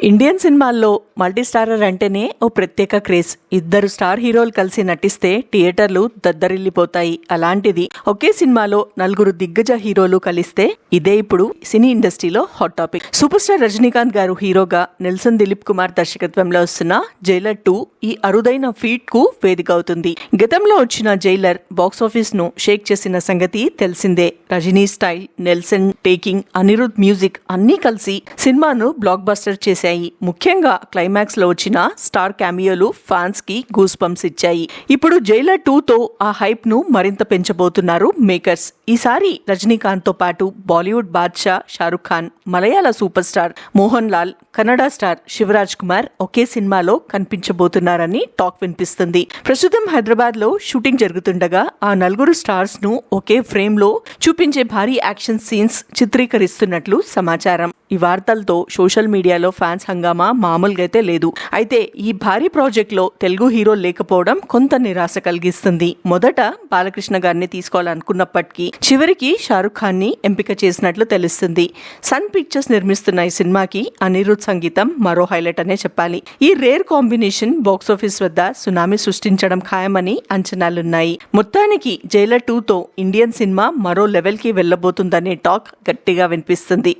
Indian సినిమాల్లో multistarrer అంటేనే ఓ ప్రత్యేక క్రేజ్. ఇద్దరు స్టార్ హీరోలు కలిసి నటిస్తే థియేటర్లు దద్దరిల్లిపోతాయి. అలాంటిది ఒకే సినిమాలో నలుగురు దిగ్గజ హీరోలు కలిస్తే ఇదే ఇప్పుడు సినీ ఇండస్ట్రీలో hot topic. Super star Rajinikanth గారు హీరోగా, నెల్సన్ దిలీప్ కుమార్ దర్శకత్వంలో వస్తున్న జైలర్ 2 ఈ అరుదైన ఫీట్ కు వేదిక అవుతుంది. గతంలో వచ్చిన జైలర్ బాక్సాఫీస్ ను షేక్ చేసిన సంగతి తెలిసిందే. Rajini style, Nelson taking, Anirudh music అన్నీ కలిసి సినిమాను బ్లాక్ బస్టర్ చేశాయి. ముఖ్యంగా క్లైమాక్స్ లో వచ్చిన స్టార్ క్యామియోలు ఫ్యాన్స్ కి గూస్ బంప్స్ ఇచ్చాయి. ఇప్పుడు జైలర్ 2 తో ఆ హైప్ ను మరింత పెంచబోతున్నారు మేకర్స్. ఈసారి రజనీకాంత్ తో పాటు బాలీవుడ్ బాద్షా Shahrukh Khan, Malayalam superstar Mohan Lal, Kannada star Shivaraj Kumar ఒకే సినిమాలో కనిపించబోతున్నారని టాక్ వినిపిస్తుంది. ప్రస్తుతం హైదరాబాద్ లో షూటింగ్ జరుగుతుండగా ఆ నలుగురు స్టార్స్ ను ఒకే ఫ్రేమ్ లో చూపించే భారీ యాక్షన్ సీన్స్ చిత్రీకరిస్తున్నట్లు సమాచారం. ఈ వార్తలతో సోషల్ మీడియాలో ఫ్యాన్స్ హంగామా మామూలుగా అయితే లేదు. అయితే ఈ భారీ ప్రాజెక్ట్ లో తెలుగు హీరో లేకపోవడం కొంత నిరాశ కలిగిస్తుంది. మొదట బాలకృష్ణ గారిని తీసుకోవాలనుకున్నప్పటికీ చివరికి షారుఖ్ ఖాన్ ని ఎంపిక చేసినట్లు తెలుస్తుంది. సన్ పిక్చర్స్ నిర్మిస్తున్న ఈ సినిమాకి అనిరుద్ సంగీతం మరో హైలైట్ అనే చెప్పాలి. ఈ రేర్ కాంబినేషన్ బాక్సాఫీస్ వద్ద సునామీ సృష్టించడం ఖాయమని అంచనాలున్నాయి. మొత్తానికి జైలర్ 2 తో ఇండియన్ సినిమా మరో లెవెల్ కి వెళ్లబోతుందనే టాక్ గట్టిగా వినిపిస్తుంది.